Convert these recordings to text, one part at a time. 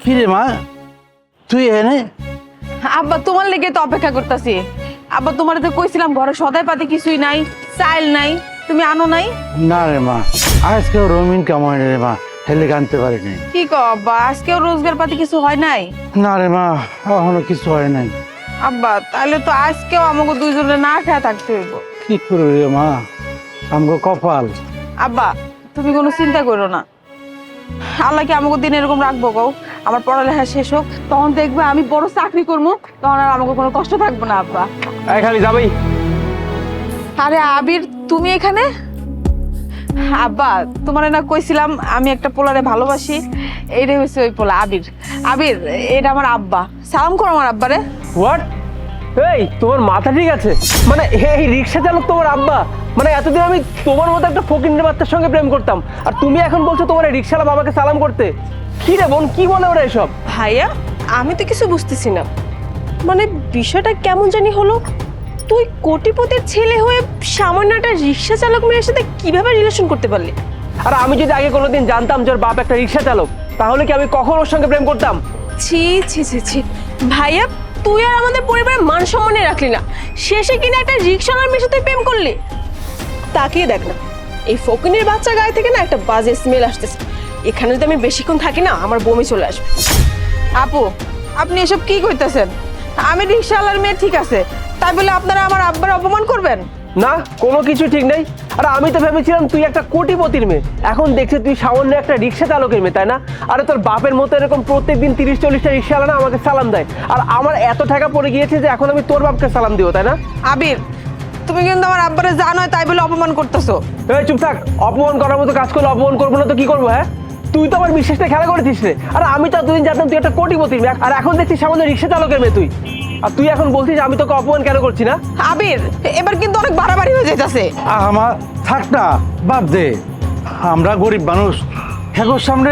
কি রে মা, তুই এনে? আব্বা তোমার লেগে তো অপেক্ষা করতেছি। আব্বা তোমার তো কইছিলাম ঘরে সদাই পাতি কিছুই নাই, চাইল নাই, তুমি আনো নাই। না রে মা, আজকেও রঙিন কেমন রে মা, হেলে আনতে পারিনি। কি কও আব্বা, আজকেও রোজগার পাতি কিছু হয় নাই? না রে মা, এখনো কিছু হয় নাই। আব্বা তাহলে তো আজকেও আমাকে দুইজনে না খেয়ে থাকতে হইব। কি করবি রে মা, আমগো কপাল। আব্বা তুমি কোনো চিন্তা করো না, আল্লাহ কি আমাকে দিন এরকম রাখবো কও? আমার পড়ালেখা শেষ হোক, তখন দেখবে আমি বড় চাকরি করবো, তখন আর আমাকে কোনো কষ্ট থাকবে না। আব্বা খালি যাবেই। আরে আবির, তুমি এখানে? আব্বা তোমার না কইছিলাম আমি একটা পোলারে ভালোবাসি, এইটাই হচ্ছে ওই পোলা আবির। আবির এটা আমার আব্বা, সালাম করো আমার আব্বারে। হোয়াট? এই তোমার মাথা ঠিক আছে? মানে এই রিক্সা চালক তোমার আব্বা? মানে এতদিন আমি তোমার মতো একটা ফকিন্নের বাচ্চার সঙ্গে প্রেম করতাম, আর তুমি এখন বলছো তোমার এই রিক্সাওয়ালা বাবাকে সালাম করতে? কি রে বোন, কি বলে ওরা এসব? ভাইয়া আমি তো কিছু বুঝতেছি না, মানে বিষয়টা কেমন জানি হলো। তুই কোটিপতির ছেলে হয়ে সামান্য একটা রিক্সা চালক মেয়ের সাথে কিভাবে রিলেশন করতে পারলি? আর আমি যদি আগে কোনোদিন জানতাম যে ওর বাপ একটা রিক্সা চালক, তাহলে কি আমি কখন ওর সঙ্গে প্রেম করতাম? ছি ছি ছি ছি ভাইয়া, তুই আর আমাদের পরিবারের মান সম্মানে রাখলি না, শেষে কিনা একটা রিক্সাওয়ালার মেয়ের সাথে প্রেম করলি। তাকিয়ে দেখ না, এই ফকিনের বাচ্চা গায়ে থেকে না একটা বাজে স্মেল আসতেছে। এখানে যদি আমি বেশিক্ষণ থাকি না, আমার বমি চলে আসবে। আপু আপনি এসব কি কইতেছেন? আমি রিক্সাওয়ালার মেয়ে ঠিক আছে, তাই বলে আপনারা আমার আব্বার অপমান করবেন? না, কোনো কিছু ঠিক নেই। আর আমি তো ভেবেছিলাম তুই একটা কোটিপতির মেয়ে, এখন দেখছি তুই সামান্য একটা রিক্সা চালকের মেয়ে, তাই না? আরে তোর বাপের মতো এরকম প্রত্যেকদিন 30-40টা রিক্সাওয়ালা না আমাকে সালাম দেয়, আর আমার এত টাকা পড়ে গিয়েছে যে এখন আমি তোর বাপকে সালাম দিব, তাই না? আবির তুমি কিন্তু আমার আব্বারে জানোই, তাই বলে অপমান করতেছো। এই চুপ থাক, অপমান করার মতো কাজ করলে অপমান করবো না তো কি করবো? হ্যাঁ, তুই তো আমার বিশ্বাসটা খেলা করেছিস রে। আর আমি তো এতদিন জানতাম তুই একটা কোটিপতির মেয়ে, আর এখন দেখছিস সামান্য রিক্সা চালকের মেয়ে তুই, আর তুই এখন বলছিস আমি তোকে অপমান কেন করছি না? আবির এবার কিন্তু অনেক বাড়াবাড়ি হয়ে যাইতেছে। আমার থাক না, বাদ দে। আমরা গরিব মানুষ, হ্যাগোর সামনে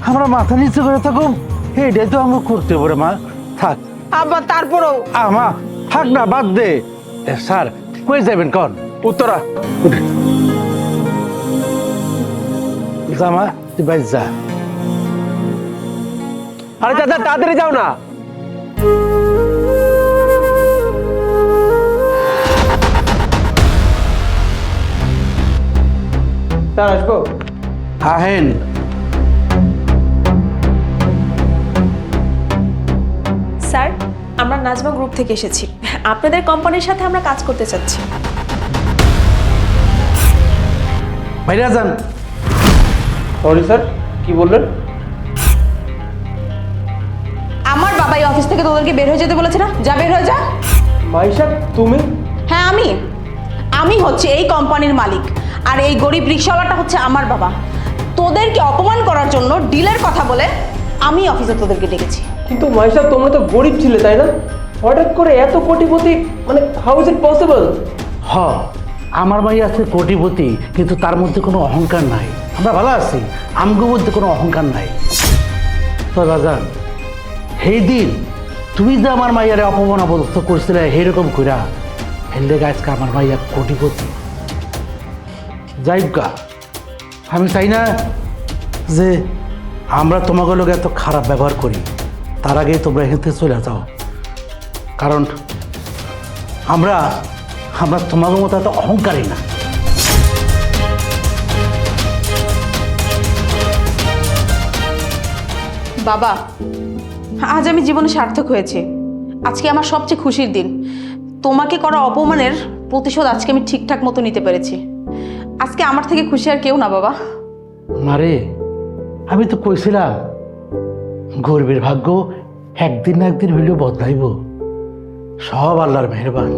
আমরা মাথা নিচে করে থাকুম, এইটাই তো আমরা করতে পারে মা। থাক আব্বা তারপরেও আমা, থাক না, বাদ দে। স্যার কই যাবেন কন? উত্তরা। জামা তুই বাইর যা। আরে চাচা তাড়াতাড়ি যাও না। স্যার আসবো? আহেন। স্যার, আমরা নাজমা গ্রুপ থেকে এসেছি, আপনাদের কোম্পানির সাথে আমরা কাজ করতে চাচ্ছি। বাইরে যান। সরি স্যার, কি বললেন? আমার বাবা এই অফিস থেকে তোদেরকে বের হয়ে যেতে বলেছে না? যা বের হয়ে যা। মাইশা তুমি? হ্যাঁ আমি হচ্ছে এই কোম্পানির মালিক, আর এই গরিব রিক্সাওয়ালাটা হচ্ছে আমার বাবা। তোদেরকে অপমান করার জন্য ডিলের কথা বলে আমি অফিসে তোদেরকে ডেকেছি। কিন্তু মাইশা তোমরা তো গরিব ছিলে, তাই না? হঠাৎ করে এত কোটিপতি, মানে হাউ ইজ ইট পসিবল? হ, আমার ভাই আছে কোটিপতি, কিন্তু তার মধ্যে কোনো অহংকার নাই। আমরা ভালো আছি, আমগোর মধ্যে কোনো অহংকার নাই। তো বাজান, সেই দিন তুমি যে আমার মাইয়ারে অপমান অবস্থা করছিলে সেইরকম কইরা, হেললে আজকে আমার মাইয়া কোটিপতি। যাইগা, আমি চাই না যে আমরা তোমাকে লোক এত খারাপ ব্যবহার করি। তার আগে তোমরা এখান থেকে চলে যাও, কারণ আমরা তোমাদের মতো এত অহংকারী না। বাবা আজ আমি জীবনে সার্থক হয়েছে, আজকে আমার সবচেয়ে খুশির দিন। তোমাকে করা অপমানের প্রতিশোধ আজকে আমি ঠিকঠাক মতো নিতে পেরেছি। আজকে আমার থেকে খুশি আর কেউ না বাবা। মারে, আমি তো কইছিলাম গরিবের ভাগ্য একদিন না একদিন হইলেও বদলাইব। সব আল্লাহর মেহেরবান।